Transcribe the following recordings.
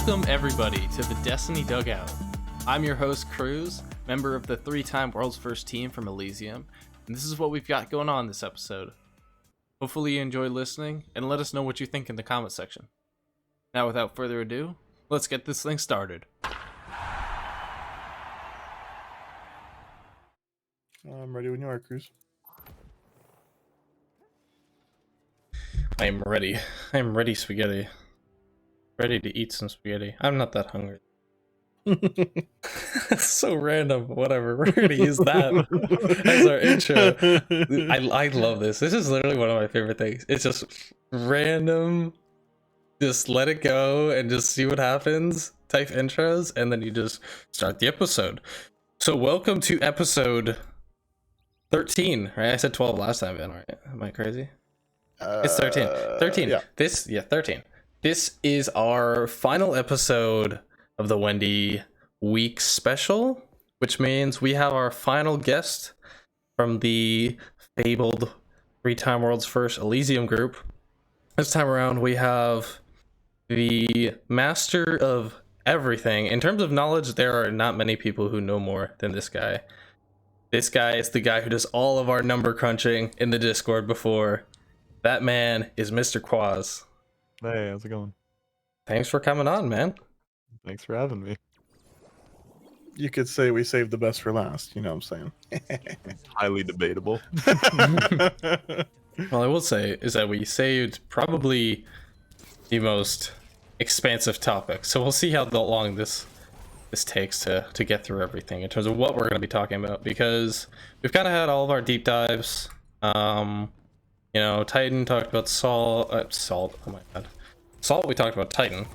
Welcome everybody to the Destiny Dugout. I'm your host Cruz, member of the 3-time World's First Team from Elysium, and this is what we've got going on this episode. Hopefully you enjoy listening, and let us know what you think in the comment section. Now without further ado, let's get this thing started. I'm ready when you are, Cruz. I am ready. I am ready, spaghetti. Ready to eat some spaghetti. I'm not that hungry. So random. Whatever. We're gonna use that as our intro. I love this. This is literally one of my favorite things. It's just random. Just let it go and just see what happens. Type intros, and then you just start the episode. So welcome to episode 13. Right? I said 12 last time, Ben. Right? Am I crazy? It's 13. 13. Yeah. 13. This is our final episode of the Wendy Week Special, which means we have our final guest from the fabled 3-time World's First Elysium group. This time around, we have the master of everything. In terms of knowledge, there are not many people who know more than this guy. This guy is the guy who does all of our number crunching in the Discord before. That man is Mr. Quazz. Hey, how's it going? Thanks for coming on, man. Thanks for having me. You could say we saved the best for last, you know what I'm saying? Highly debatable. Well, I will say is that we saved probably the most expansive topic. So we'll see how long this takes to get through everything in terms of what we're going to be talking about, because we've kind of had all of our deep dives. You know, Titan talked about Salt. Oh my god. Salt, we talked about Titan.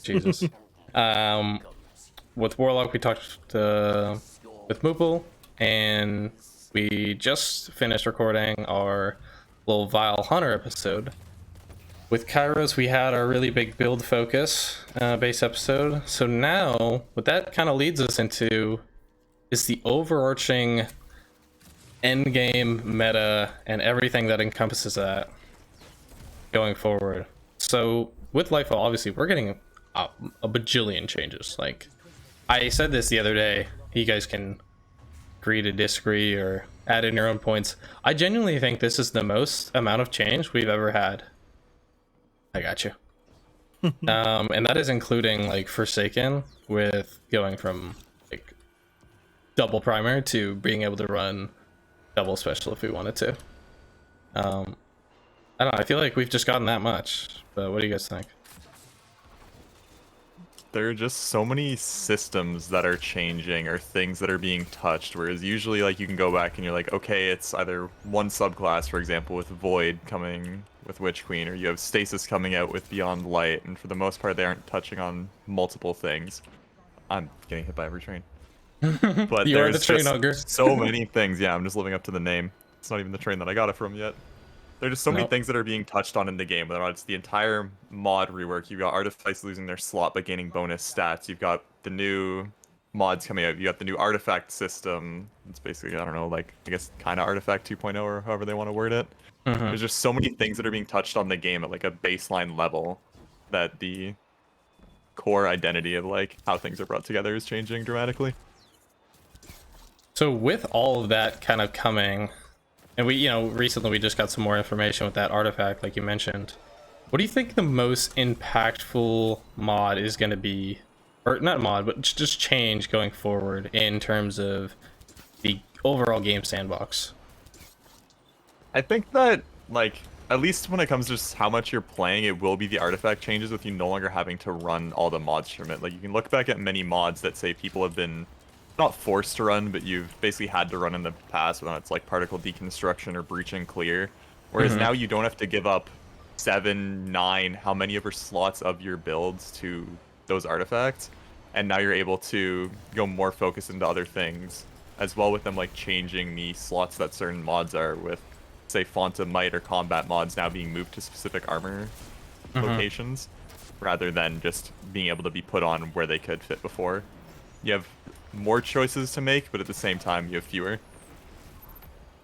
Jesus. With Warlock, we talked with Moople, and we just finished recording our little Vile Hunter episode. With Kairos, we had our really big build focus base episode. So now, what that kind of leads us into is the overarching endgame meta and everything that encompasses that going forward. So with Lightfall, obviously we're getting a bajillion changes. Like I said this the other day, you guys can agree to disagree or add in your own points. I genuinely think this is the most amount of change we've ever had. I got you. And that is including like Forsaken, with going from like double primer to being able to run double special if we wanted to. I don't know, I feel like we've just gotten that much, but what do you guys think? There are just so many systems that are changing or things that are being touched, whereas usually like you can go back and you're like, okay, it's either one subclass, for example, with Void coming with Witch Queen, or you have Stasis coming out with Beyond Light, and for the most part they aren't touching on multiple things. I'm getting hit by every train. But You are the there's train just hugger. so many things. Yeah, I'm just living up to the name. It's not even the train that I got it from yet. There are just so many Nope. things that are being touched on in the game. Whether or not it's the entire mod rework, you've got artifacts losing their slot but gaining bonus stats. You've got the new mods coming out. You got the new artifact system. It's basically, I don't know, like I guess kind of artifact 2.0 or however they want to word it. There's just so many things that are being touched on the game at like a baseline level that the core identity of like how things are brought together is changing dramatically. So with all of that kind of coming, and we, you know, recently we just got some more information with that artifact, like you mentioned. What do you think the most impactful mod is going to be, or not mod, but just change going forward in terms of the overall game sandbox? I think that, like, at least when it comes to just how much you're playing, it will be the artifact changes with you no longer having to run all the mods from it. Like, you can look back at many mods that say people have been not forced to run, but you've basically had to run in the past, whether it's like particle deconstruction or breach and clear. Whereas now you don't have to give up 7, 9, how many ever slots of your builds to those artifacts. And now you're able to go more focused into other things, as well with them like changing the slots that certain mods are, with say Font of Might or combat mods now being moved to specific armor locations, rather than just being able to be put on where they could fit before. You have more choices to make, but at the same time you have fewer.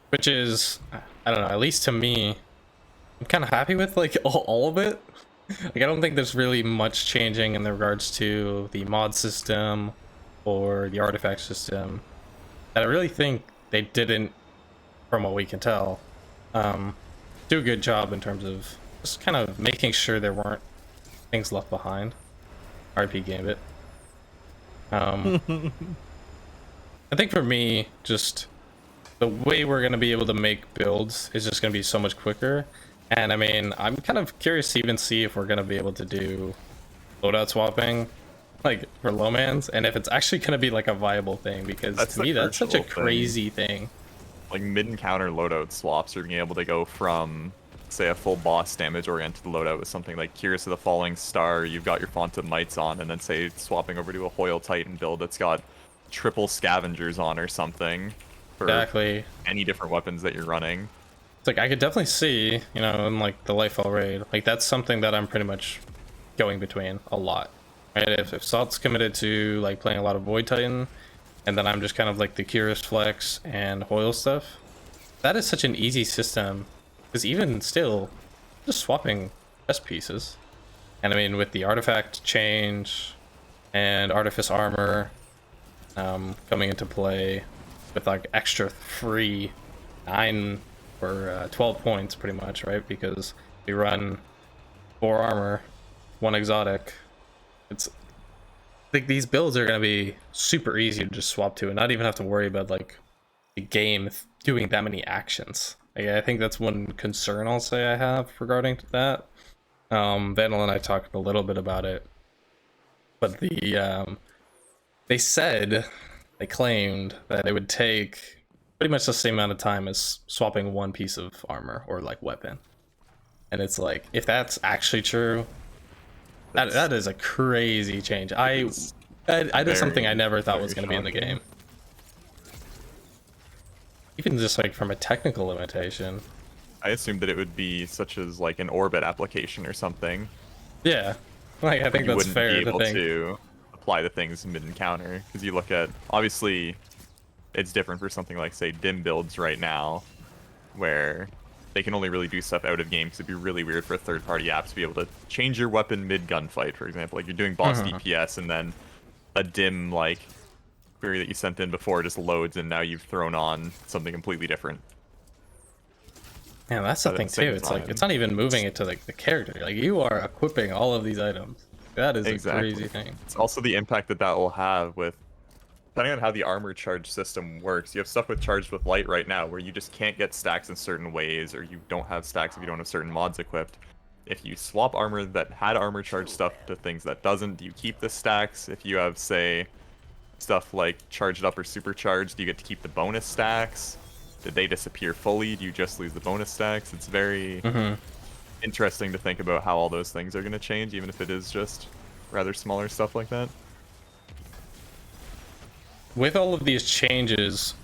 Which is, I don't know, at least to me, I'm kind of happy with like all of it. Like, I don't think there's really much changing in regards to the mod system or the artifact system. And I really think they didn't, from what we can tell, do a good job in terms of just kind of making sure there weren't things left behind. RP Gambit. I think for me, just the way we're going to be able to make builds is just going to be so much quicker. And I mean, I'm kind of curious to even see if we're going to be able to do loadout swapping, like for low mans, and if it's actually going to be like a viable thing, because to me that's such a crazy thing. Like mid-encounter loadout swaps, or being able to go from, say, a full boss damage oriented loadout with something like Curious of the Falling Star, you've got your Font of Mites on, and then say swapping over to a Hoyle Titan build that's got triple scavengers on or something for Exactly. any different weapons that you're running. It's like I could definitely see, you know, in like the Lightfall raid, like that's something that I'm pretty much going between a lot. Right? If Salt's committed to like playing a lot of Void Titan, and then I'm just kind of like the Curious Flex and Hoyle stuff, that is such an easy system. Because even still, just swapping chest pieces. And I mean, with the artifact change and Artifice Armor coming into play with like extra free 9 or 12 points pretty much, right? Because we run 4 armor, 1 exotic. It's, I think these builds are going to be super easy to just swap to and not even have to worry about like the game doing that many actions. I think that's one concern I'll say I have regarding that. Vandal and I talked a little bit about it, but they claimed that it would take pretty much the same amount of time as swapping one piece of armor or like weapon. And it's like, if that's actually true, that is a crazy change. I did something I never thought was going to be in the game. Even just like from a technical limitation. I assumed that it would be such as like an orbit application or something. Yeah, like I think that's fair to think. to apply the things mid-encounter, because you look at, obviously it's different for something like, say, dim builds right now, where they can only really do stuff out of game, because it'd be really weird for a third-party app to be able to change your weapon mid-gunfight, for example. Like, you're doing boss DPS, and then a dim, like, query that you sent in before just loads, and now you've thrown on something completely different. Yeah, that's the thing, too. It's like, it's not even moving it to, like, the character. Like, you are equipping all of these items. That is a crazy thing. It's also the impact that will have with, depending on how the armor charge system works. You have stuff with Charged with Light right now where you just can't get stacks in certain ways, or you don't have stacks if you don't have certain mods equipped. If you swap armor that had armor charge stuff to things that doesn't, do you keep the stacks? If you have, say, stuff like Charged Up or Supercharged, do you get to keep the bonus stacks? Did they disappear fully? Do you just lose the bonus stacks? It's very interesting to think about how all those things are going to change, even if it is just rather smaller stuff like that. With all of these changes,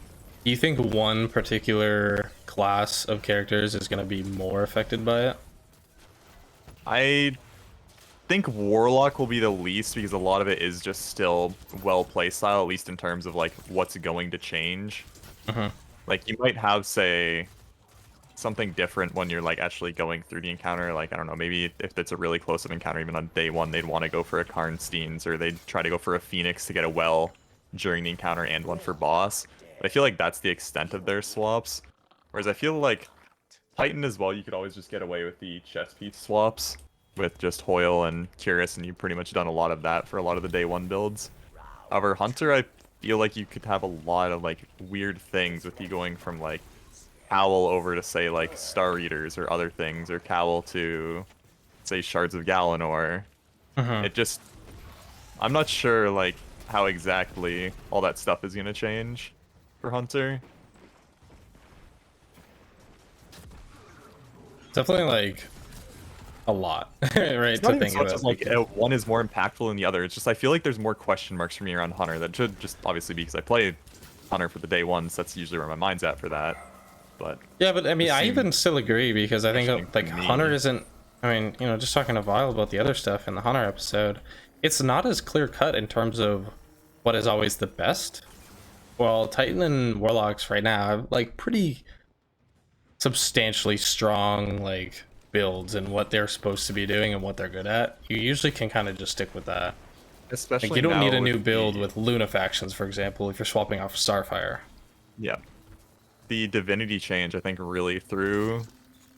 do you think one particular class of characters is going to be more affected by it? I think Warlock will be the least, because a lot of it is just still well playstyle, at least in terms of like what's going to change. Like, you might have, say, something different when you're like actually going through the encounter. Like, I don't know, maybe if it's a really close-up encounter, even on day one, they'd want to go for a Karnstein's, or they'd try to go for a Phoenix to get a well during the encounter and one for boss. But I feel like that's the extent of their swaps. Whereas I feel like Titan as well, you could always just get away with the chest piece swaps with just Hoyle and Curious, and you've pretty much done a lot of that for a lot of the day one builds. However, Hunter, I feel like you could have a lot of like weird things with you going from like Cowl over to, say, like Star Eaters or other things, or Cowl to, say, Shards of Galanor. It just, I'm not sure like how exactly all that stuff is going to change for Hunter. Definitely like a lot, right? To think about. Like, one is more impactful than the other. It's just, I feel like there's more question marks for me around Hunter. That should just obviously be because I play Hunter for the day ones. That's usually where my mind's at for that. But yeah, but I mean, I even still agree, because I think like Hunter isn't. I mean, you know, just talking to Vile about the other stuff in the Hunter episode, it's not as clear cut in terms of what is always the best. Well, Titan and Warlocks right now have like pretty substantially strong like builds and what they're supposed to be doing and what they're good at, you usually can kind of just stick with that. Especially Like, you don't now need a new with build with Luna factions, for example, if you're swapping off Starfire. Yeah. The Divinity change, I think, really threw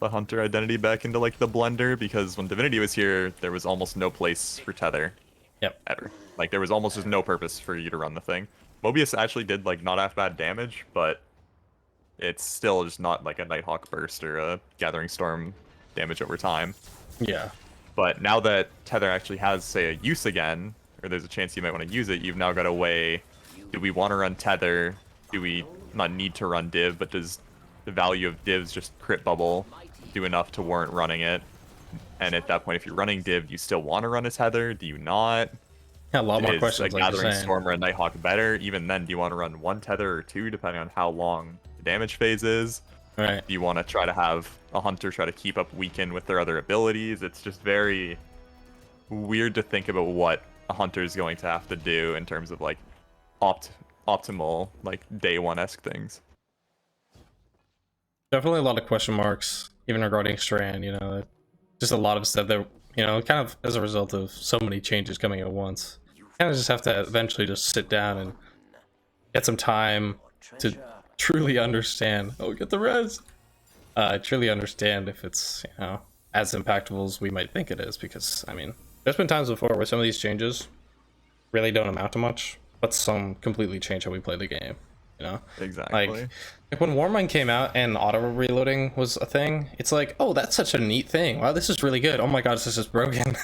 the Hunter identity back into, like, the blender, because when Divinity was here, there was almost no place for Tether. Yep. Ever. Like, there was almost just no purpose for you to run the thing. Mobius actually did, like, not half bad damage, but it's still just not, like, a Nighthawk burst or a Gathering Storm damage over time. Yeah. But now that Tether actually has, say, a use again, or there's a chance you might want to use it, you've now got to weigh, do we want to run Tether? Do we not need to run Div, but does the value of Div's just crit bubble do enough to warrant running it? And at that point, if you're running Div, do you still want to run a Tether? Do you not? Yeah, a lot more Is questions, a like you're Gathering saying. Storm or a Nighthawk better? Even then, do you want to run one Tether or two, depending on how long the damage phase is? Right. Do you want to try to have a Hunter try to keep up weaken with their other abilities? It's just very weird to think about what a Hunter is going to have to do in terms of, like, optimal, like, day one-esque things. Definitely a lot of question marks, even regarding Strand, you know. Just a lot of stuff that, you know, kind of as a result of so many changes coming at once. You kind of just have to eventually just sit down and get some time to truly understand. Oh, get the res! Truly understand if it's, you know, as impactful as we might think it is, because, I mean, there's been times before where some of these changes really don't amount to much, but some completely change how we play the game, you know? Exactly. Like when Warmind came out and auto reloading was a thing, it's like, oh, that's such a neat thing. Wow, this is really good. Oh my god, this is broken.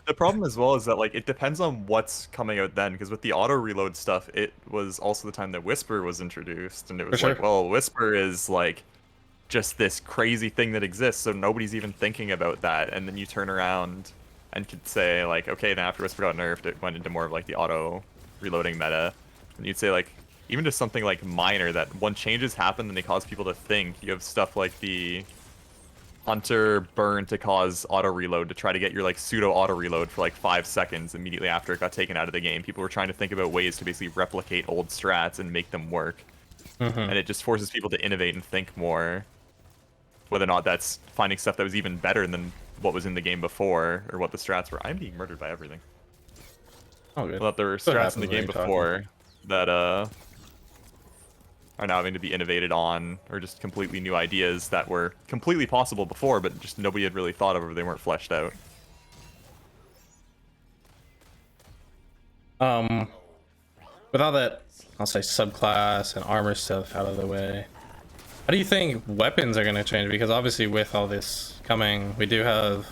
The problem as well is that, like, it depends on what's coming out then, because with the auto reload stuff, it was also the time that Whisper was introduced, and it was like, well, Whisper is, like, just this crazy thing that exists, so nobody's even thinking about that. And then you turn around and could say, like, okay, then after Whisper got nerfed, it went into more of, like, the auto reloading meta. And you'd say, like, even just something like minor, that when changes happen and they cause people to think, you have stuff like the Hunter burn to cause auto reload to try to get your, like, pseudo auto reload for like 5 seconds immediately after it got taken out of the game. People were trying to think about ways to basically replicate old strats and make them work. And it just forces people to innovate and think more, whether or not that's finding stuff that was even better than what was in the game before, or what the strats were. I'm being murdered by everything. Oh, good. I thought there were strats in the game before that are now having to be innovated on, or just completely new ideas that were completely possible before, but just nobody had really thought of, or they weren't fleshed out. With all that, I'll say, subclass and armor stuff out of the way, how do you think weapons are going to change? Because obviously with all this coming, we do have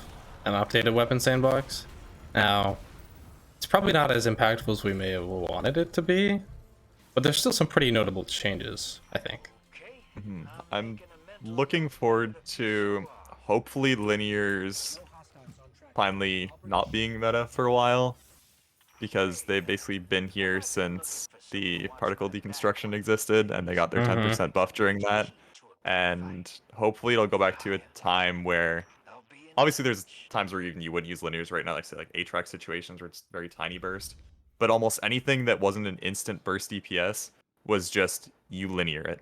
an updated weapon sandbox. Now, it's probably not as impactful as we may have wanted it to be, but there's still some pretty notable changes, I think. I'm looking forward to, hopefully, linears finally not being meta for a while, because they've basically been here since the particle deconstruction existed, and they got their 10% buff during that. And hopefully it'll go back to a time where, obviously there's times where even you would use linears right now, like say like Aatrox situations where it's very tiny burst, but almost anything that wasn't an instant burst DPS was just you linear it.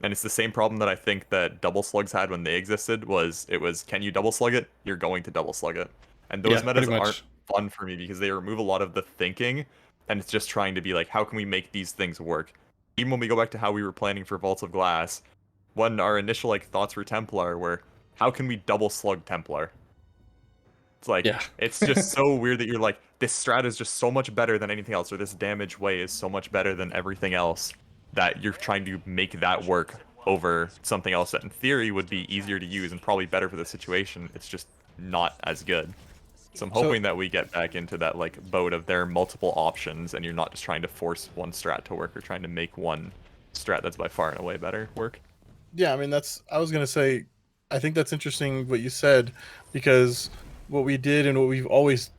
And it's the same problem that I think that double slugs had when they existed, was it was, can you double slug it? You're going to double slug it. And those metas aren't fun for me because they remove a lot of the thinking, and it's just trying to be like, how can we make these things work? Even when we go back to how we were planning for Vaults of Glass, when our initial, like, thoughts for Templar were, how can we double slug Templar? It's like, it's just so weird that you're like, this strat is just so much better than anything else, or this damage way is so much better than everything else, that you're trying to make that work over something else that in theory would be easier to use and probably better for the situation. It's just not as good. So I'm hoping that we get back into that, like, boat of there are multiple options and you're not just trying to force one strat to work or trying to make one strat that's by far and away better work. Yeah, I mean, I was gonna say, I think that's interesting what you said, because what we did and what we've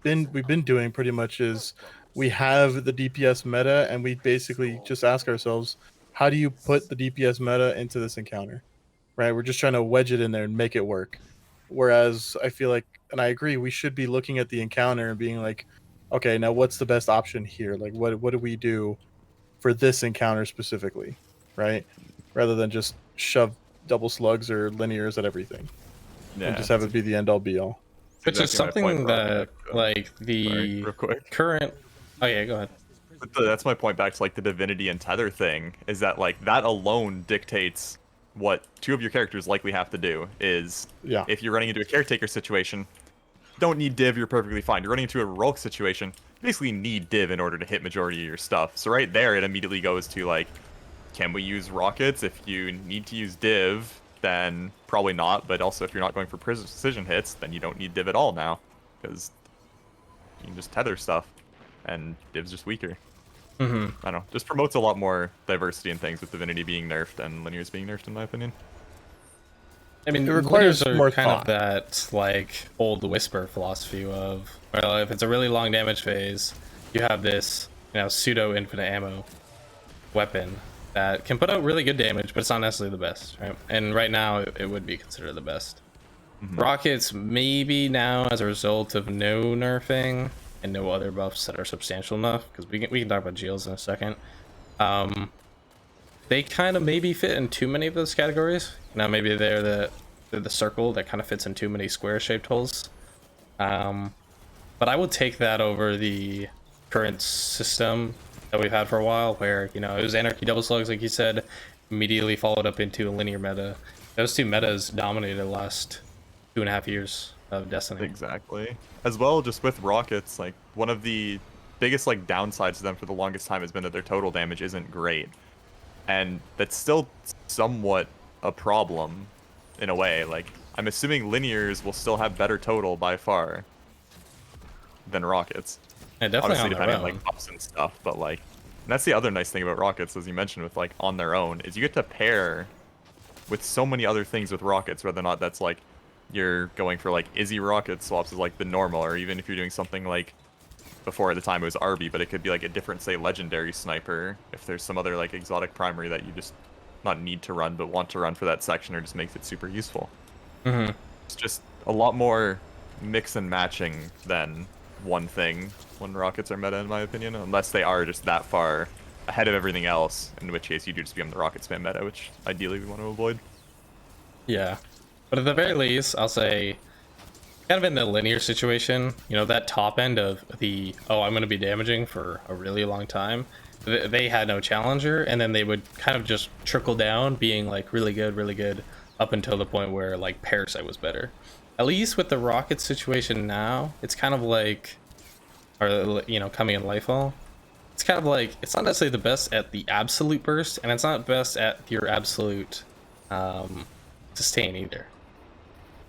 been doing pretty much is we have the DPS meta, and we basically just ask ourselves, how do you put the DPS meta into this encounter, right? We're just trying to wedge it in there and make it work. Whereas I feel like, and I agree, we should be looking at the encounter and being like, okay, now what's the best option here? Like, what do we do for this encounter specifically, right? Rather than just shove double slugs or linears at everything. and just have it be the end all be all. Which is exactly my point, something bro. that, like, the Sorry, real quick. current... Oh yeah, go ahead. But that's my point back to like the divinity and tether thing, is that like that alone dictates what two of your characters likely have to do. Is if you're running into a caretaker situation, don't need div, you're perfectly fine. You're running into a heroic situation, you basically need div in order to hit majority of your stuff. So right there, it immediately goes to like, can we use rockets? If you need to use div, then probably not. But also, if you're not going for precision hits, then you don't need div at all now, because you can just tether stuff, and div's just weaker. I don't know. Just promotes a lot more diversity in things, with divinity being nerfed and linears being nerfed, in my opinion. I mean, It requires linears are more kind thought. of that, like, old whisper philosophy of, well, if it's a really long damage phase, you have this, you know, pseudo infinite ammo weapon that can put out really good damage, but it's not necessarily the best, right? And right now, it would be considered the best. Rockets, maybe now, as a result of no nerfing and no other buffs that are substantial enough, because we can talk about Geals in a second. They kind of maybe fit in too many of those categories. You know, maybe they're the circle that kind of fits in too many square-shaped holes. But I would take that over the current system that we've had for a while, where, you know, it was Anarchy double slugs, like you said, immediately followed up into a linear meta. Those two metas dominated the last 2.5 years of Destiny. Exactly. As well, just with rockets, like one of the biggest like downsides to them for the longest time has been that their total damage isn't great, and that's still somewhat a problem in a way. Like, I'm assuming linears will still have better total by far than rockets. Yeah, definitely Obviously, on depending their on own. like buffs and stuff, but like, and that's the other nice thing about rockets, as you mentioned, with like on their own, is you get to pair with so many other things with rockets, whether or not that's like you're going for like Izzy rocket swaps is like the normal, or even if you're doing something like, before at the time it was Arby, but it could be like a different, say, legendary sniper, if there's some other like exotic primary that you just not need to run but want to run for that section, or just makes it super useful. It's just a lot more mix and matching than one thing when rockets are meta, in my opinion, unless they are just that far ahead of everything else, in which case you do just become the rocket spam meta, which ideally we want to avoid. Yeah. But at the very least, I'll say, kind of in the linear situation, you know, that top end of the, oh, I'm going to be damaging for a really long time, they had no challenger, and then they would kind of just trickle down, being like really good, up until the point where like Parasite was better. At least with the rocket situation now, it's kind of like, or, you know, coming in Lightfall, it's kind of like, it's not necessarily the best at the absolute burst, and it's not best at your absolute sustain either,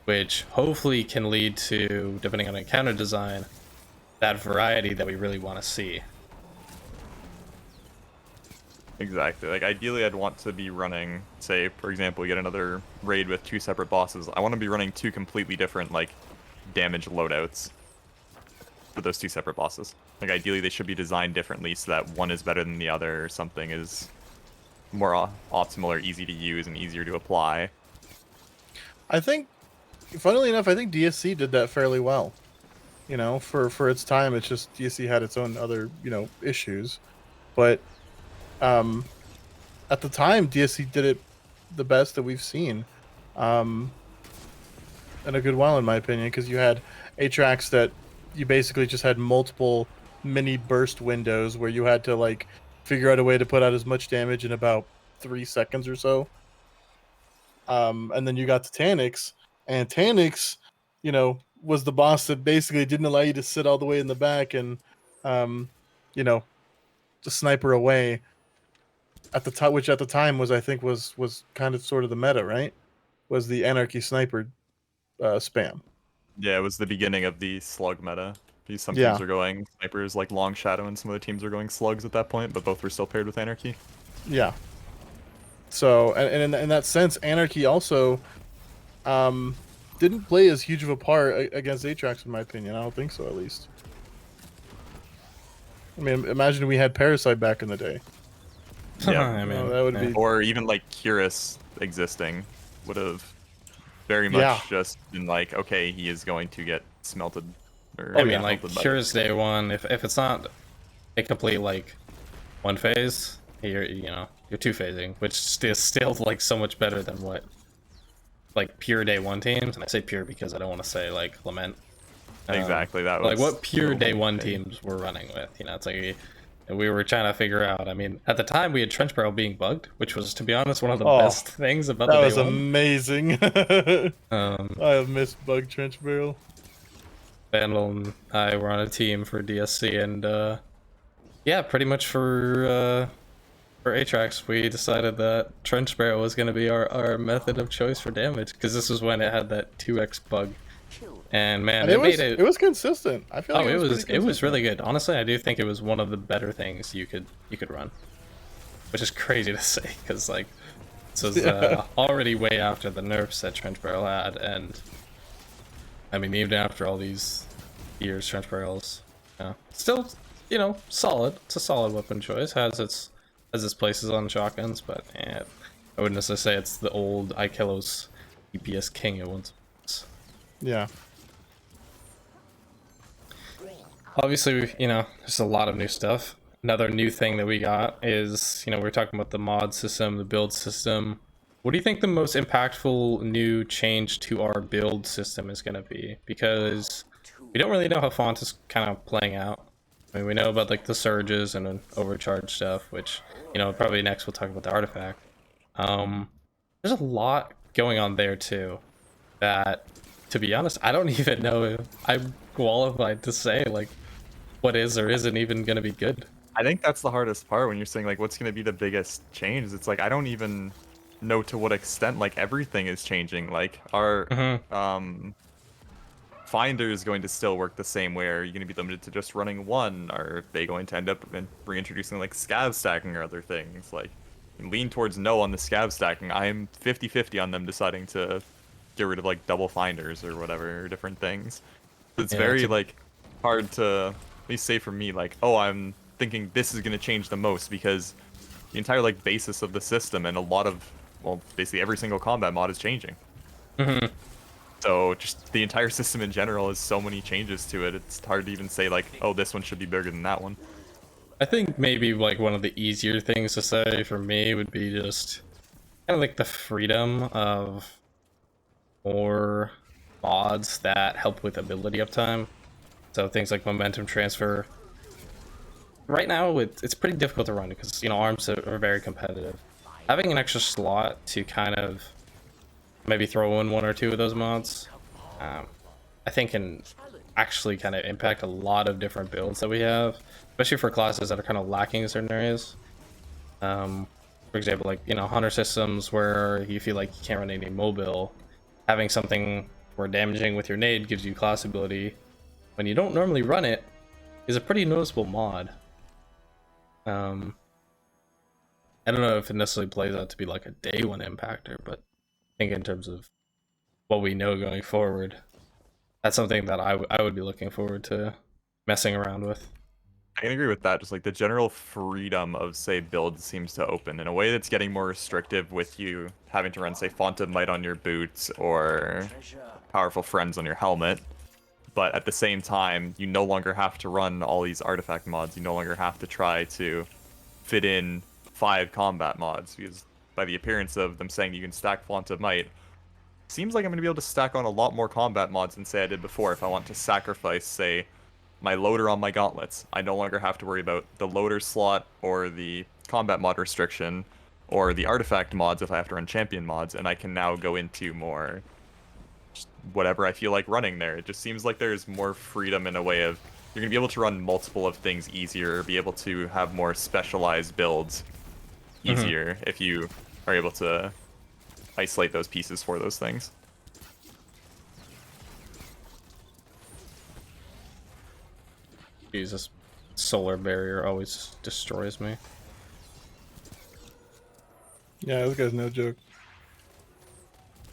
which hopefully can lead to, depending on encounter design, that variety that we really want to see. Exactly. Like, ideally, I'd want to be running, say, for example, we get another raid with 2 separate bosses. I want to be running 2 completely different, like, damage loadouts for those 2 separate bosses. Like, ideally, they should be designed differently so that one is better than the other, or something is more optimal or easy to use and easier to apply. I think, funnily enough, I think DSC did that fairly well. You know, for its time, it's just DSC had its own other, you know, issues, but at the time, DSC did it the best that we've seen, in a good while, in my opinion, because you had Atrax that you basically just had multiple mini burst windows where you had to like figure out a way to put out as much damage in about 3 seconds or so. And then you got to Tanix, and Tanix, you know, was the boss that basically didn't allow you to sit all the way in the back and, you know, to sniper away at the time, which at the time was, I think, was kind of sort of the meta, right? Was the Anarchy sniper spam. Yeah, it was the beginning of the slug meta. Some Yeah. teams are going snipers like Long Shadow, and some other teams are going slugs at that point, but both were still paired with Anarchy. Yeah. So, and in that sense, Anarchy also didn't play as huge of a part against Atrax, in my opinion. I don't think so, at least. I mean, imagine we had Parasite back in the day. Yeah, I mean, that would be. or even like Curious existing would have very much just been like, okay, he is going to get smelted. Or I mean, like, smelted by Cure's day one, if it's not a complete, like, one phase, you're 2-phasing, which is still, like, so much better than what like pure day one teams, and I say pure because I don't want to say like lament. Exactly, that was like what pure the day whole one thing. teams we're running with. You know, it's like we were trying to figure out. I mean, at the time we had trench barrel being bugged, which was, to be honest, one of the best things about that the was day one. amazing. I have missed bug trench barrel. Vandal and I were on a team for DSC, and yeah, pretty much for Atrax, we decided that trench barrel was going to be our method of choice for damage, because this was when it had that 2x bug, and man, And it was consistent. I feel like it was really good. Honestly, I do think it was one of the better things you could run, which is crazy to say, because like this was already way after the nerfs that trench barrel had, and I mean, even after all these years, trench barrels, still, you know, solid. It's a solid weapon choice. Has its places on shotguns, but I wouldn't necessarily say it's the old Ikelos DPS king it once was. Yeah. Obviously, you know, there's a lot of new stuff. Another new thing that we got is, you know, we're talking about the mod system, the build system. What do you think the most impactful new change to our build system is going to be? Because we don't really know how Font is kind of playing out. I mean, we know about like the surges and overcharge stuff, which, you know, probably next we'll talk about the artifact. There's a lot going on there too that, to be honest, I don't even know if I'm qualified to say like what is or isn't even going to be good. I think that's the hardest part when you're saying like what's going to be the biggest change. It's like I don't even know to what extent like everything is changing. Like our Finder is going to still work the same way. Are you going to be limited to just running one? Are they going to end up reintroducing like scav stacking or other things? Like lean towards no on the scav stacking. I'm 50-50 on them deciding to get rid of like double finders or whatever, or different things. It's very like hard to at least say for me like, oh, I'm thinking this is going to change the most, because the entire like basis of the system and a lot of, well, basically every single combat mod is changing. So just the entire system in general has so many changes to it. It's hard to even say like, oh, this one should be bigger than that one. I think maybe like one of the easier things to say for me would be just kind of like the freedom of more mods that help with ability uptime. So things like momentum transfer. Right now, it's pretty difficult to run because, you know, arms are very competitive. Having an extra slot to kind of maybe throw in one or two of those mods, I think can actually kind of impact a lot of different builds that we have, especially for classes that are kind of lacking in certain areas. For example, like, you know, hunter systems where you feel like you can't run any mobile, having something where damaging with your nade gives you class ability when you don't normally run it is a pretty noticeable mod. I don't know if it necessarily plays out to be like a day one impactor, but I think in terms of what we know going forward, that's something that I would be looking forward to messing around with. I can agree with that. Just like the general freedom of, say, builds seems to open in a way that's getting more restrictive, with you having to run, say, Font of Might on your boots or Powerful Friends on your helmet. But at the same time, you no longer have to run all these artifact mods. You no longer have to try to fit in 5 combat mods, because by the appearance of them saying you can stack Font of Might, seems like I'm going to be able to stack on a lot more combat mods than, say, I did before. If I want to sacrifice, say, my loader on my gauntlets, I no longer have to worry about the loader slot or the combat mod restriction or the artifact mods if I have to run champion mods, and I can now go into more just whatever I feel like running there. It just seems like there's more freedom in a way of you're going to be able to run multiple of things easier, be able to have more specialized builds easier if you are able to isolate those pieces for those things. Jesus, solar barrier always destroys me. Yeah, this guy's no joke.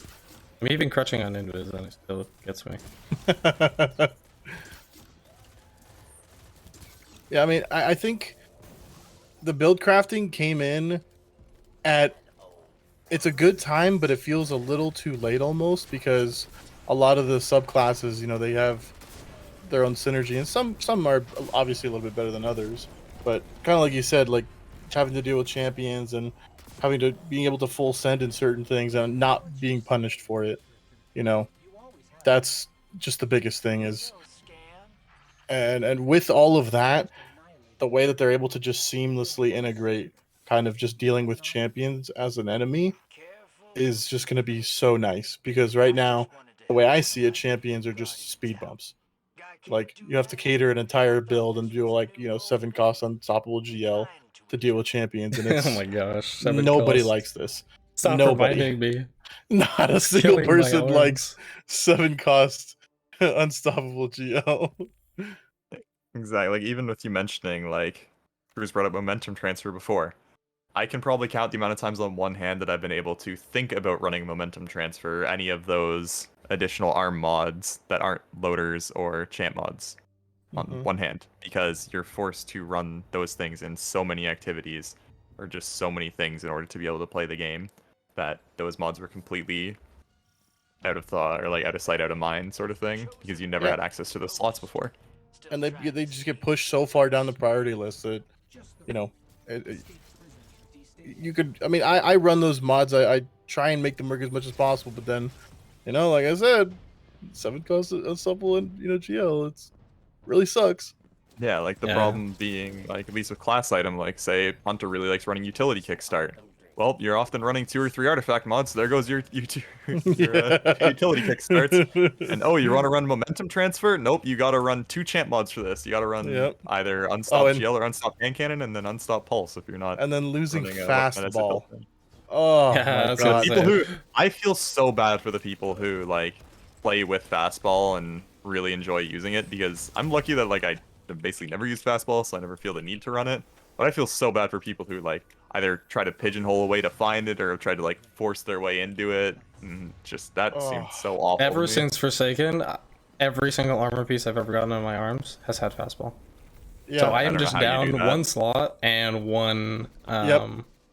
I mean, even crouching on invis, and it still gets me. Yeah, I mean, I think the build crafting came in at, it's a good time, but it feels a little too late almost, because a lot of the subclasses, you know, they have their own synergy, and some are obviously a little bit better than others. But kind of like you said, like having to deal with champions and being able to full send in certain things and not being punished for it. You know, that's just the biggest thing is, and with all of that, the way that they're able to just seamlessly integrate kind of just dealing with champions as an enemy is just going to be so nice, because right now the way I see it, champions are just speed bumps. Like, you have to cater an entire build and do, like, 7 cost unstoppable GL to deal with champions, and Oh it's my gosh, 7 nobody costs. likes this. Stop Nobody. reminding me. Not a It's single killing my person likes arms. 7 cost unstoppable GL. Exactly. Like, even with you mentioning, like, Cruz brought up momentum transfer before. I can probably count the amount of times on one hand that I've been able to think about running momentum transfer, any of those additional arm mods that aren't loaders or champ mods on one hand, because you're forced to run those things in so many activities or just so many things in order to be able to play the game, that those mods were completely out of thought, or like out of sight, out of mind sort of thing, because you never had access to those slots before. And they just get pushed so far down the priority list that, you could, I mean, I run those mods, I try and make them work as much as possible, but then, like I said, 7 cost unstoppable and GL, it's really sucks. Yeah, like the problem being, like, at least with class item, like, say Hunter really likes running utility kickstart. Well, you're often running 2 or 3 artifact mods, so there goes your utility kickstarts. And oh, you want to run momentum transfer? Nope, you gotta run 2 champ mods for this. You gotta run either unstop GL or unstop hand cannon, and then unstop pulse if you're not. And then losing running fastball. Oh my god! People who, I feel so bad for the people who like play with fastball and really enjoy using it, because I'm lucky that like I basically never use fastball, so I never feel the need to run it. But I feel so bad for people who like either try to pigeonhole a way to find it, or have tried to like force their way into it. And just that seems so awful. Ever since Forsaken, every single armor piece I've ever gotten on my arms has had fastball. Yeah, so I am just down 1 slot and 1.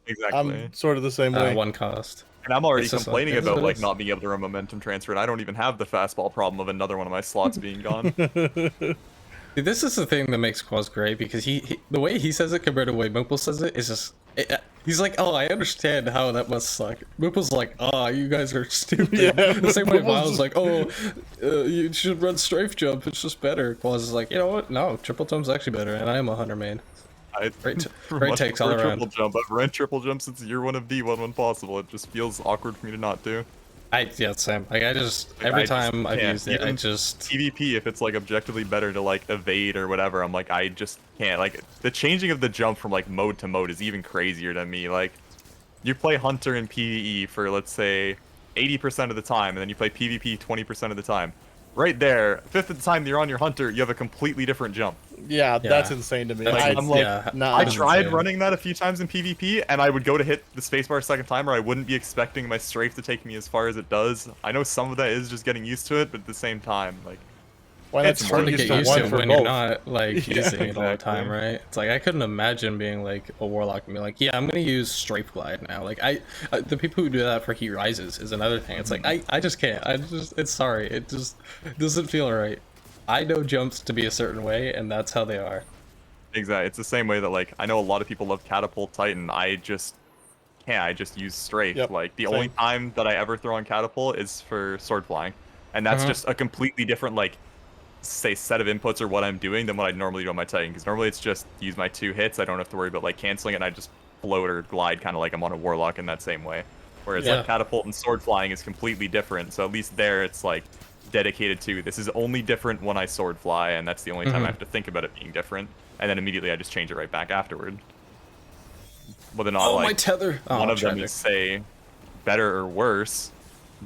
Exactly. I'm sort of the same way. 1 cost. And I'm already complaining about like not being able to run momentum transfer, and I don't even have the fastball problem of another one of my slots being gone. This is the thing that makes Quazz great, because he the way he says it compared to the way Moopel says it is just, he's like, oh, I understand how that must suck. Moopel's like, oh, you guys are stupid. Yeah, the same way Vile's like, oh, you should run strafe jump, it's just better. Quazz is like, you know what, no, triple jump's actually better, and I am a hunter main. Great takes all around. Triple jump. I've run triple jump since year 1 of D1 when possible. It just feels awkward for me to not do. Yeah, same. Like, every time I've used it, I just... PvP, if it's, like, objectively better to, like, evade or whatever, I'm like, I just can't. Like, the changing of the jump from, like, mode to mode is even crazier to me. Like, you play Hunter in PvE for, let's say, 80% of the time, and then you play PvP 20% of the time. Right there, 5th of the time you're on your Hunter, you have a completely different jump. Yeah, that's insane to me. I'm like, nah, I tried running that a few times in PvP, and I would go to hit the spacebar a second time, or I wouldn't be expecting my strafe to take me as far as it does. I know some of that is just getting used to it, but at the same time, like, it's hard to get used to it when you're not like using it all the time, right? It's like I couldn't imagine being like a warlock and be like, yeah, I'm gonna use strafe glide now. Like the people who do that for Heat Rises is another thing. It's like I just can't. It's sorry. It just doesn't feel right. I know jumps to be a certain way, and that's how they are. Exactly. It's the same way that, like, I know a lot of people love Catapult Titan. I just can't. I just use strafe. Like, the only time that I ever throw on Catapult is for sword flying, and that's just a completely different, like, say, set of inputs or what I'm doing than what I'd normally do on my Titan. Because normally it's just use my 2 hits. I don't have to worry about, like, canceling it, and I just float or glide kind of like I'm on a warlock in that same way. Whereas, like, Catapult and sword flying is completely different. So at least there it's, like, dedicated to, this is only different when I sword fly, and that's the only time I have to think about it being different, and then immediately I just change it right back afterward. Whether or not, like, my tether. One of them is, say, better or worse,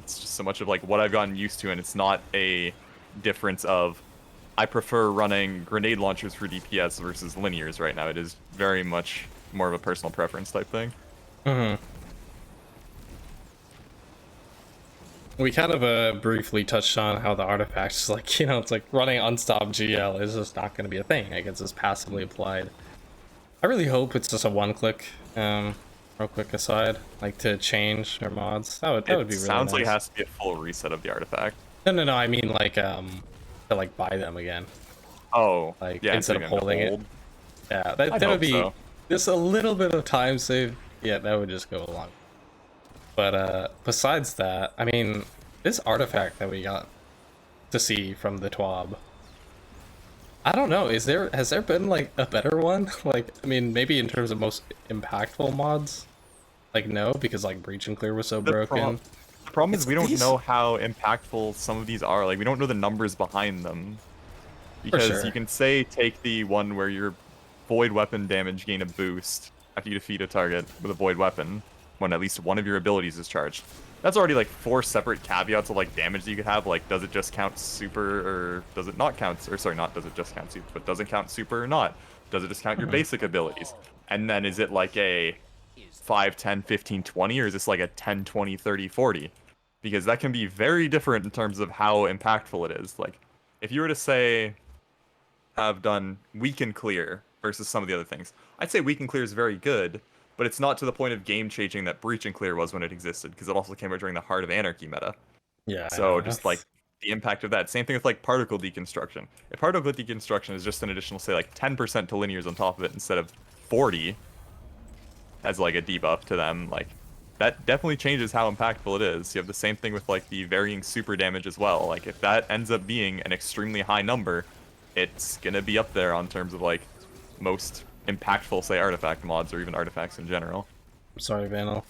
it's just so much of, like, what I've gotten used to, and it's not a difference of, I prefer running grenade launchers for DPS versus linears right now. It is very much more of a personal preference type thing. We kind of briefly touched on how the artifacts, like, it's like running unstopped GL is just not going to be a thing. Like, it's just passively applied. I really hope it's just a one-click, real quick aside, like, to change their mods. That would be really nice. It sounds like it has to be a full reset of the artifact. No, I mean, like, to, like, buy them again. Oh, like, yeah, instead of holding it. Yeah, that would be just a little bit of time save Yeah, that would just go along. But besides that, I mean, this artifact that we got to see from the TWAB, I don't know, has there been like a better one? Like, I mean, maybe in terms of most impactful mods, like no, because like Breach and Clear was so broken. The problem is It's we don't these- know how impactful some of these are. Like, we don't know the numbers behind them. Because sure. you can say take the one where your void weapon damage gain a boost after you defeat a target with a void weapon when at least one of your abilities is charged. That's already like 4 separate caveats of like damage that you could have. Like, does it just count super or does it not count? Or sorry, not does it just count super, but does it count super or not? Does it just count your basic abilities? And then is it like a 5, 10, 15, 20, or is this like a 10, 20, 30, 40? Because that can be very different in terms of how impactful it is. Like, if you were to say have done weaken clear versus some of the other things, I'd say weaken clear is very good, but it's not to the point of game changing that breach and clear was when it existed, because it also came out during the Heart of Anarchy meta. Yeah. I So know, just like the impact of that. Same thing with like particle deconstruction. If particle deconstruction is just an additional, say, like 10% to linears on top of it instead of 40 as like a debuff to them, like that definitely changes how impactful it is. You have the same thing with like the varying super damage as well. Like if that ends up being an extremely high number, it's gonna be up there on terms of like most impactful, say, artifact mods or even artifacts in general. I'm sorry, Vandal.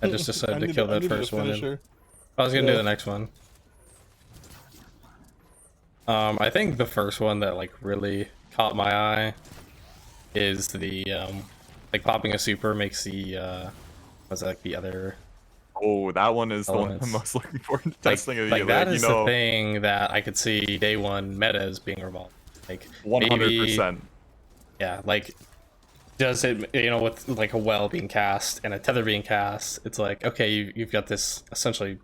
I just decided to kill I that needed a first one. finisher. I was gonna Yeah. do the next one. I think the first one that like really caught my eye is the like popping a super makes the what's that, like the other Oh, that one is the one I'm elements. most looking forward to Like, testing. like that you is know, the thing that I could see day one meta as being revolved. Like 100%. yeah, like does it, you know, with like a well being cast and a tether being cast, it's like, okay, you've got this essentially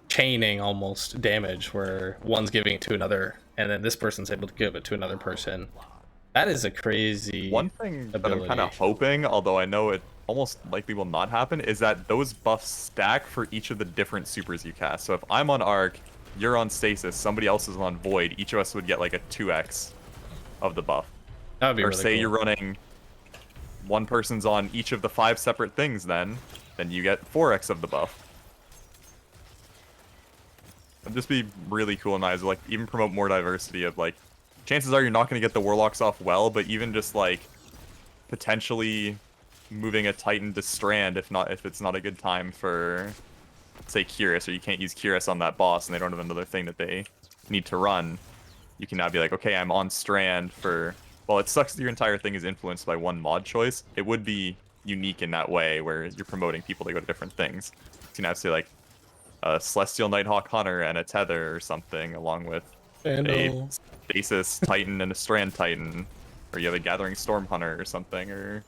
chaining almost damage where one's giving it to another and then this person's able to give it to another person. That is a crazy One thing that I'm ability. kind of hoping, although I know it almost likely will not happen, is that those buffs stack for each of the different supers you cast. So if I'm on Arc, you're on Stasis, somebody else is on Void, each of us would get like a 2x of the buff. That would be Or really say cool. you're running, one person's on each of the 5 separate things then you get 4x of the buff. It'd just be really cool and nice, like even promote more diversity of like, chances are you're not going to get the Warlocks off well, but even just like potentially moving a Titan to Strand if it's not a good time for, say, Curious, or you can't use Curious on that boss and they don't have another thing that they need to run, you can now be like, okay, I'm on Strand for, well, it sucks that your entire thing is influenced by one mod choice. It would be unique in that way where you're promoting people to go to different things. So you now say like a Celestial Nighthawk Hunter and a Tether or something, along with a Stasis Titan and a Strand Titan, or you have a Gathering Storm Hunter or something, or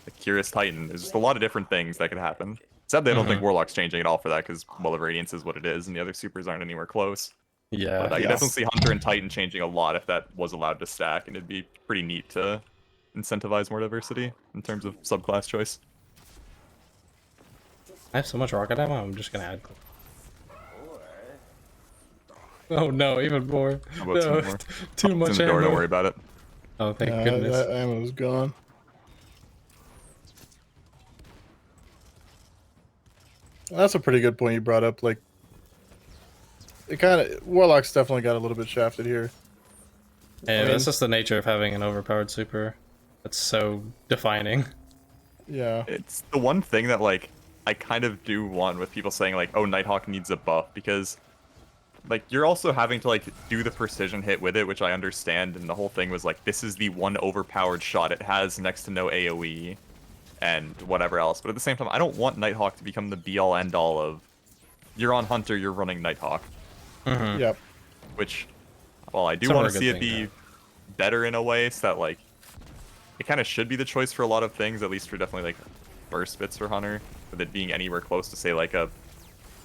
a Curious Titan. There's just a lot of different things that could happen. Sadly, I don't think Warlock's changing at all for that, because Well of Radiance is what it is, and the other supers aren't anywhere close. Yeah. But I could Yes. definitely see Hunter and Titan changing a lot if that was allowed to stack, and it'd be pretty neat to incentivize more diversity in terms of subclass choice. I have so much rocket ammo, I'm just gonna add. Oh no, even more. How about some No, more? too It's much in the door, ammo. don't worry about it. Oh, thank Yeah, goodness. that ammo's gone. That's a pretty good point you brought up. Like, it kind of, Warlock's definitely got a little bit shafted here. And I that's mean- just the nature of having an overpowered super. That's so defining. Yeah. It's the one thing that, like, I kind of do want with people saying, like, oh, Nighthawk needs a buff, because, like, you're also having to, like, do the precision hit with it, which I understand, and the whole thing was, like, this is the one overpowered shot it has next to no AoE, and whatever else. But at the same time, I don't want Nighthawk to become the be-all, end-all of, you're on Hunter, you're running Nighthawk. Yep. Which, well, I do It's a want to very see good it be thing, better in a way, so that, like, it kind of should be the choice for a lot of things, at least for definitely, like, burst bits for Hunter, with it being anywhere close to, say, like, a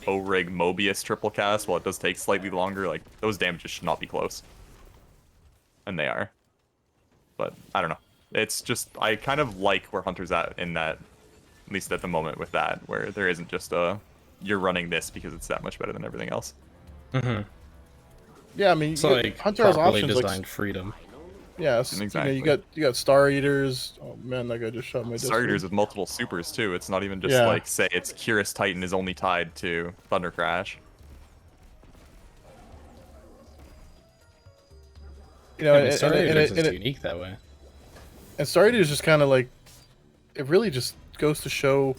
O-Rig Mobius triple cast. While it does take slightly longer, like, those damages should not be close. And they are. But, I don't know. It's just, I kind of like where Hunter's at in that, at least at the moment with that, where there isn't just a, you're running this because it's that much better than everything else. Yeah, I mean, It's like Hunter has properly options. designed Like, freedom. Yeah, Exactly. you got Star Eaters. Oh man, that guy just shot my Star Eaters Discord. with multiple supers too. It's not even just Yeah. like say it's Curious Titan is only tied to Thunder Crash. You know, Yeah, I mean, Star Raiders is and unique that way. and Star Eaters just kind of like, it really just goes to show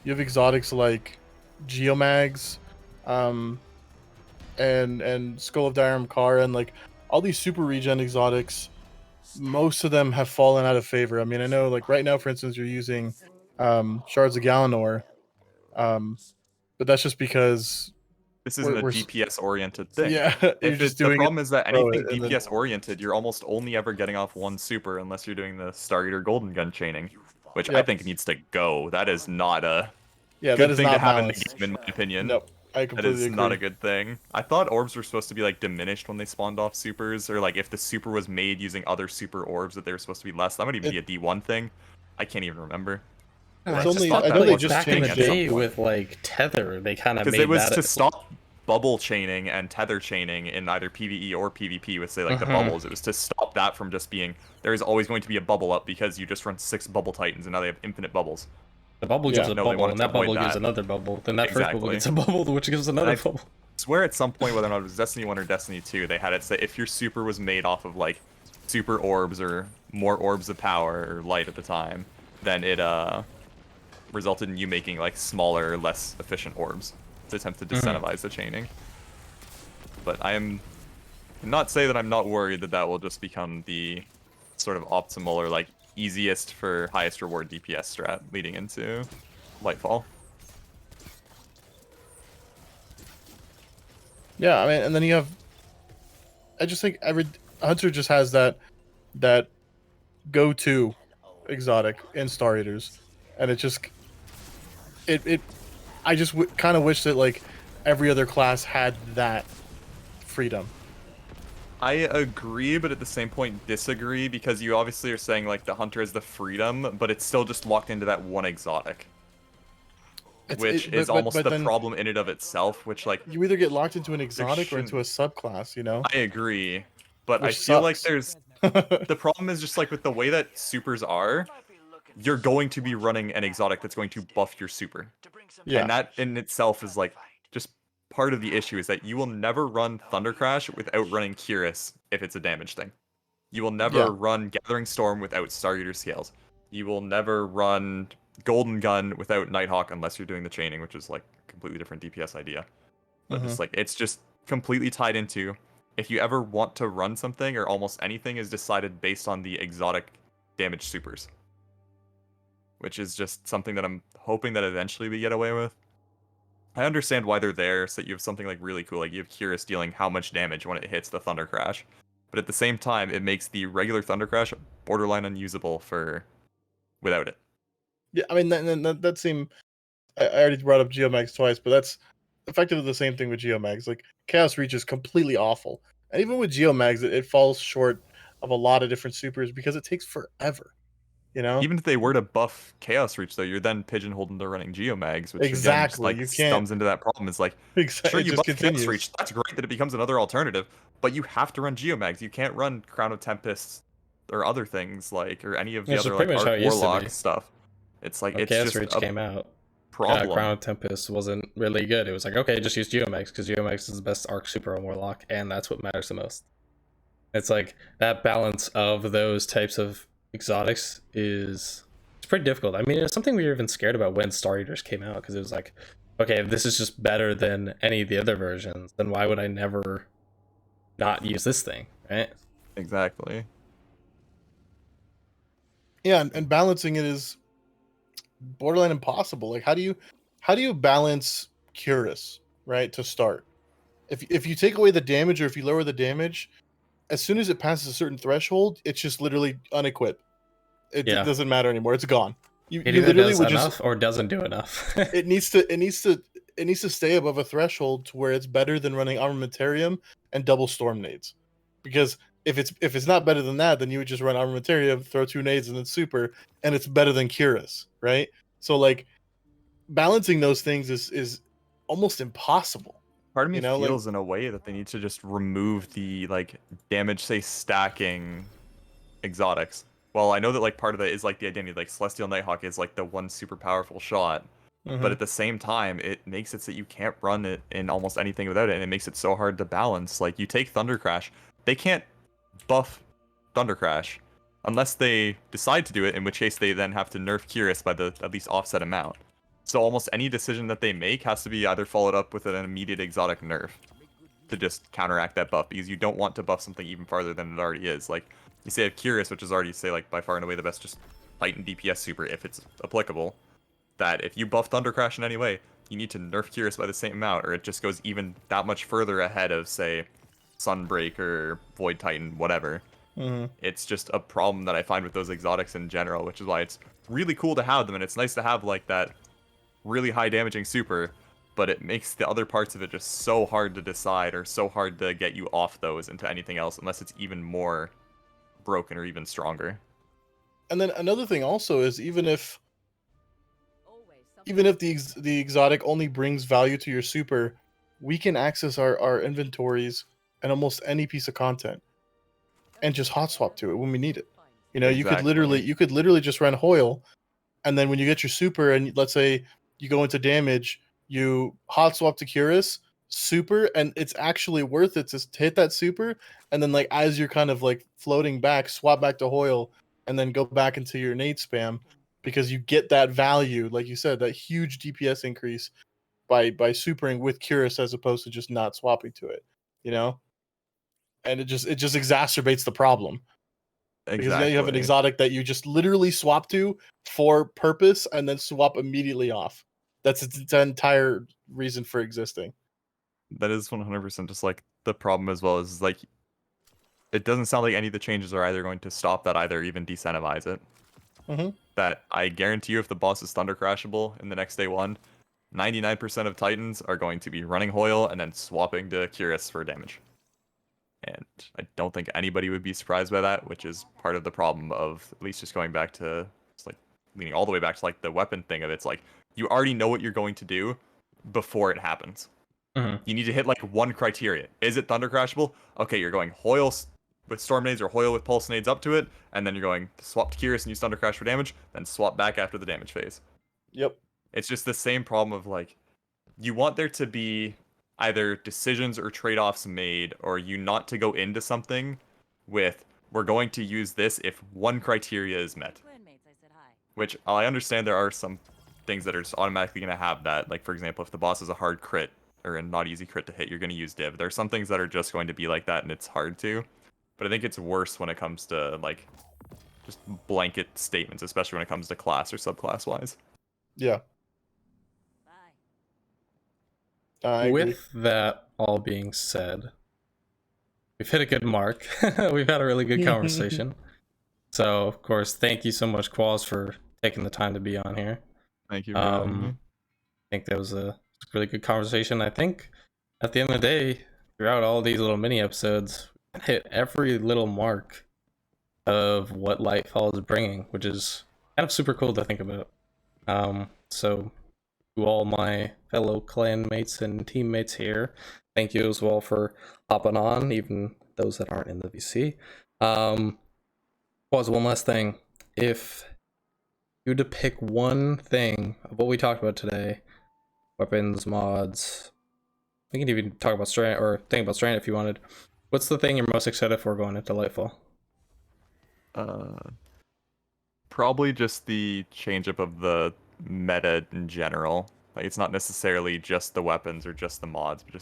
you have exotics like Geomags, and Skull of Diram Kara, and like all these super regen exotics. Most of them have fallen out of favor. I mean, I know like right now, for instance, you're using Shards of Galanor, but that's just because This isn't a we're DPS oriented thing. yeah, you're just The doing problem is that throw anything it, and then- DPS oriented, you're almost only ever getting off one super unless you're doing the Star Eater Golden Gun chaining, which I Yep. think needs to go. That is not a yeah, that good is thing not to have balanced. in the game, in my opinion. Nope, I That completely is agree. not a good thing. I thought orbs were supposed to be like diminished when they spawned off supers, or like if the super was made using other super orbs that they were supposed to be less. That might even be a D1 thing. I can't even remember. It's I just only- thought I that know they was just back in the changed at some day point. with like Tether, they kind of Because made it was that to stop bubble chaining and tether chaining in either PvE or PvP with, say, like the bubbles. It was to stop that from just being, there is always going to be a bubble up because you just run 6 bubble titans and now they have infinite bubbles. the bubble Yeah. gives a No, they bubble, wanted and to that bubble avoid gives that. another bubble. Then that first bubble Exactly. gets a bubble, which gives another I bubble. swear at some point, whether or not it was Destiny 1 or Destiny 2, they had it say if your super was made off of like super orbs or more orbs of power or light at the time, then it resulted in you making like smaller, less efficient orbs to attempt to disincentivize the chaining. But I am not say that I'm not worried that that will just become the sort of optimal or like easiest for highest reward DPS strat leading into Lightfall. Yeah, I mean, and then you have. I just think every hunter just has that go-to exotic in Star Eaters, and it just it I just kind of wish that like every other class had that freedom. I agree, but at the same point disagree, because you obviously are saying like the hunter has the freedom, but it's still just locked into that one exotic. Which is almost the then problem in and of itself, which like you either get locked into an exotic or shouldn't- into a subclass, you know? I agree, but I Which feel like sucks. there's the problem is just like with the way that supers are, you're going to be running an exotic that's going to buff your super. Yeah. And that in itself is like just part of the issue is that you will never run Thunder Crash without running Curious if it's a damage thing. You will never Yeah. run Gathering Storm without Star Eater Scales. You will never run Golden Gun without Nighthawk unless you're doing the chaining, which is like a completely different DPS idea. But it's like it's just completely tied into if you ever want to run something or almost anything is decided based on the exotic damage supers. Which is just something that I'm hoping that eventually we get away with. I understand why they're there, so that you have something like really cool, like you have Curious dealing how much damage when it hits the Thunder Crash. But at the same time, it makes the regular Thunder Crash borderline unusable for without it. Yeah, I mean that seemed. I already brought up Geomags twice, but that's effectively the same thing with Geomags. Like Chaos Reach is completely awful, and even with Geomags, it falls short of a lot of different supers because it takes forever. You know, Even if they were to buff Chaos Reach, though, you're then pigeonholed into running Geomags, which Exactly, again, you just, can't- like, comes into that problem. It's like, exactly. sure, It you just buff continues. Chaos Reach, that's great that it becomes another alternative, but you have to run Geomags. You can't run Crown of Tempests or other things, like, or any of the Which is other, pretty like, much how Arc it used to Warlock be. stuff. It's like, When it's Chaos just Reach a came out, problem. Crown of Tempest wasn't really good. It was like, okay, just use Geomags because Geomags is the best Arc Super on Warlock, and that's what matters the most. It's like that balance of those types of exotics is it's pretty difficult. I mean, it's something we were even scared about when Star Eaters came out because it was like, okay, if this is just better than any of the other versions, then why would I never not use this thing, right? Exactly. Yeah, and balancing it is borderline impossible. Like, how do you balance Curious, right, to start? If you take away the damage or if you lower the damage, as soon as it passes a certain threshold, it's just literally unequipped. It Yeah. doesn't matter anymore. It's gone. You It either literally does would enough just or doesn't do enough. it needs to stay above a threshold to where it's better than running Armamentarium and double storm nades. Because if it's not better than that, then you would just run Armamentarium, throw 2 nades, and then super, and it's better than Curious, right? So like balancing those things is almost impossible. Part of me You know, like- feels in a way that they need to just remove the like damage, say, stacking exotics. Well, I know that like part of it is like the identity, like Celestial Nighthawk is like the one super powerful shot, but at the same time, it makes it so you can't run it in almost anything without it, and it makes it so hard to balance. Like you take Thunder Crash, they can't buff Thunder Crash unless they decide to do it, in which case they then have to nerf Curious by the at least offset amount. So almost any decision that they make has to be either followed up with an immediate exotic nerf to just counteract that buff, because you don't want to buff something even farther than it already is. Like, you say have Curious, which is already, say, like, by far and away the best just Titan DPS super, if it's applicable, that if you buff Thunder Crash in any way, you need to nerf Curious by the same amount, or it just goes even that much further ahead of, say, Sunbreak or Void Titan, whatever. It's just a problem that I find with those exotics in general, which is why it's really cool to have them, and it's nice to have, like, that really high damaging super, but it makes the other parts of it just so hard to decide, or so hard to get you off those into anything else, unless it's even more broken or even stronger. And then another thing also is even if the exotic only brings value to your super, we can access our inventories and almost any piece of content and just hot swap to it when we need it. You know, Exactly. you could literally just run Hoyle, and then when you get your super and let's say you go into damage, you hot swap to Curious, super, and it's actually worth it to hit that super, and then like as you're kind of like floating back, swap back to Hoyle, and then go back into your nade spam, because you get that value, like you said, that huge DPS increase by supering with Curious as opposed to just not swapping to it, you know? And it just exacerbates the problem. Because now you have an Exactly. exotic that you just literally swap to for purpose and then swap immediately off. That's its entire reason for existing. That is 100% just like the problem as well, is like it doesn't sound like any of the changes are either going to stop that, either even decentivize it. That I guarantee you, if the boss is Thunder Crashable in the next day one, 99% of Titans are going to be running Hoyle and then swapping to Curious for damage. And I don't think anybody would be surprised by that, which is part of the problem of at least just going back to, it's like leaning all the way back to like the weapon thing of it's like you already know what you're going to do before it happens. You need to hit like one criteria. Is it Thunder Crashable? Okay, you're going Hoyle with Storm Nades or Hoyle with Pulse Nades up to it, and then you're going to swap to Curious and use Thunder Crash for damage, then swap back after the damage phase. Yep. It's just the same problem of like, you want there to be either decisions or trade-offs made, or you not to go into something with, we're going to use this if one criteria is met. Which, I understand there are some things that are just automatically going to have that. Like, for example, if the boss is a hard crit, or a not easy crit to hit, you're going to use div. There are some things that are just going to be like that, and it's hard to. But I think it's worse when it comes to, like, just blanket statements, especially when it comes to class or subclass-wise. Yeah. I agree. With that all being said, we've hit a good mark. We've had a really good conversation. So, of course, thank you so much, Quazz, for taking the time to be on here. Thank you for having me. I think that was a really good conversation. I think at the end of the day, throughout all these little mini episodes, we hit every little mark of what Lightfall is bringing, which is kind of super cool to think about. So to all my fellow clanmates and teammates here, thank you as well for hopping on, even those that aren't in the VC. Was one last thing. If you had to pick one thing of what we talked about today, weapons, mods, we can even talk about Strand, or think about Strand if you wanted. What's the thing you're most excited for going into Lightfall? Probably just the change up of the meta in general. Like, it's not necessarily just the weapons or just the mods, but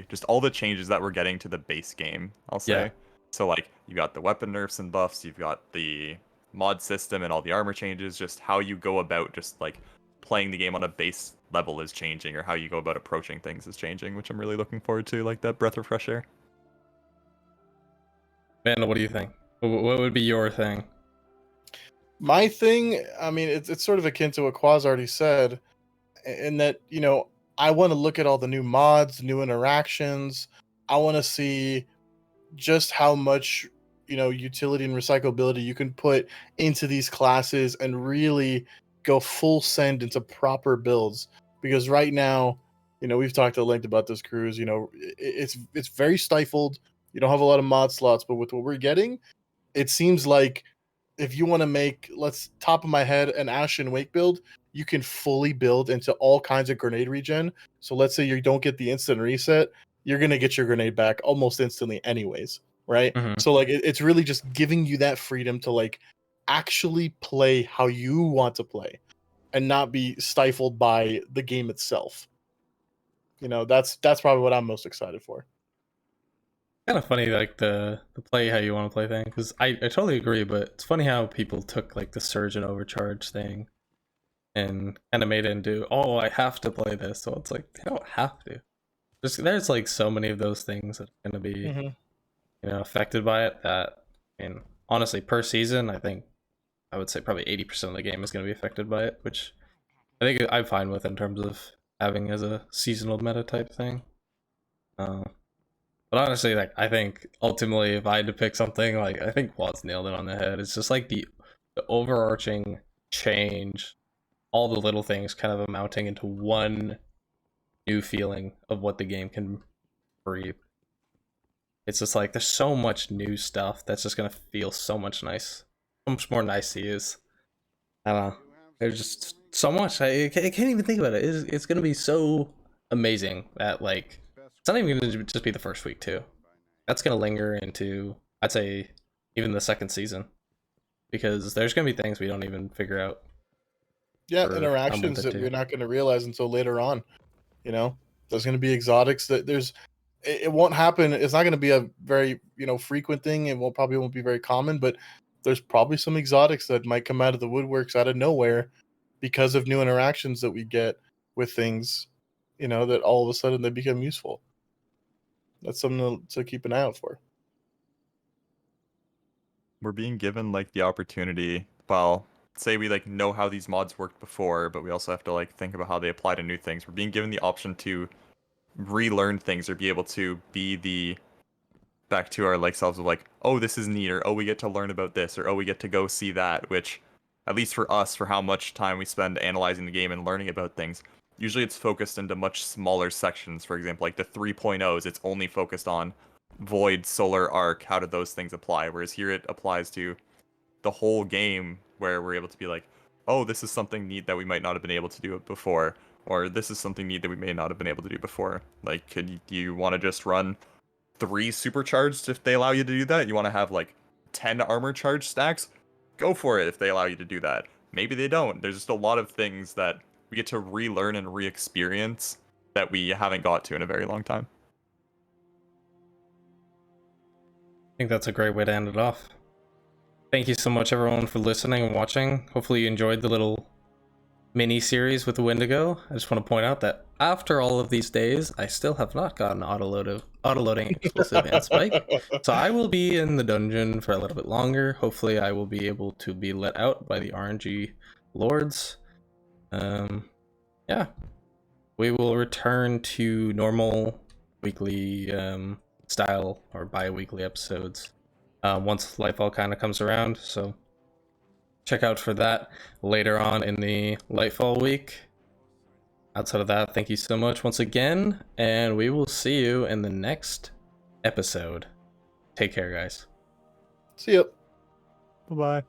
just all the changes that we're getting to the base game, I'll say. Yeah. So like, you got the weapon nerfs and buffs, you've got the mod system and all the armor changes, just how you go about just like playing the game on a base level is changing, or how you go about approaching things is changing, which I'm really looking forward to, like that breath of fresh air. Vandal, what do you think? What would be your thing? My thing, I mean, it's sort of akin to what Quaz already said, in that, you know, I want to look at all the new mods, new interactions. I want to see just how much, you know, utility and recyclability you can put into these classes and really go full send into proper builds. Because right now, you know, we've talked at length about this cruise, you know, it's very stifled. You don't have a lot of mod slots, but with what we're getting, it seems like if you want to make, let's top of my head, an Ashen Wake build, you can fully build into all kinds of grenade regen. So let's say you don't get the instant reset, you're gonna get your grenade back almost instantly anyways, right? Mhm. So like it's really just giving you that freedom to like actually play how you want to play and not be stifled by the game itself. You know, that's probably what I'm most excited for. Kind of funny, like the play how you want to play thing, because I totally agree, but it's funny how people took like the surge and overcharge thing and kind of made it into, oh, I have to play this. So it's like, you don't have to. There's like so many of those things that are going to be, you know, affected by it that, I mean, honestly, per season, I think I would say probably 80% of the game is going to be affected by it, which I think I'm fine with in terms of having as a seasonal meta type thing. But honestly, like, I think ultimately, if I had to pick something, like, I think Quazz nailed it on the head. It's just like the overarching change, all the little things kind of amounting into one new feeling of what the game can breathe. It's just like there's so much new stuff that's just gonna feel so much more nice to use. I don't know. There's just so much. I can't even think about it. It's gonna be so amazing that, like, it's not even gonna just be the first week too. That's gonna linger into, I'd say, even the second season, because there's gonna be things we don't even figure out. Yeah, for a interactions month or that two. we're not going to realize until later on. You know, there's going to be exotics that it won't happen. It's not going to be a very, you know, frequent thing. It probably won't be very common, but there's probably some exotics that might come out of the woodworks out of nowhere because of new interactions that we get with things, you know, that all of a sudden they become useful. That's something to keep an eye out for. We're being given like the opportunity, well, say we like know how these mods worked before, but we also have to like think about how they apply to new things. We're being given the option to relearn things or be able to be the back to our like selves of like, oh, this is neat, or oh, we get to learn about this, or oh, we get to go see that, which at least for us, for how much time we spend analyzing the game and learning about things, usually it's focused into much smaller sections. For example, like the 3.0s, it's only focused on Void, Solar, Arc, how do those things apply? Whereas here it applies to the whole game, where we're able to be like, oh, this is something neat that we might not have been able to do before, or this is something neat that we may not have been able to do before. Like, do you want to just run 3 supercharged if they allow you to do that? You want to have like 10 armor charge stacks? Go for it if they allow you to do that. Maybe they don't. There's just a lot of things that we get to relearn and re-experience that we haven't got to in a very long time. I think that's a great way to end it off. Thank you so much, everyone, for listening and watching. Hopefully you enjoyed the little mini-series with the Wendigo. I just want to point out that after all of these days, I still have not gotten auto-loading explosive and spike. So I will be in the dungeon for a little bit longer. Hopefully I will be able to be let out by the RNG lords. Yeah. We will return to normal weekly style or bi-weekly episodes once Lightfall kind of comes around, so check out for that later on in the Lightfall week. Outside of that, thank you so much once again, and we will see you in the next episode. Take care, guys. See ya. Bye-bye.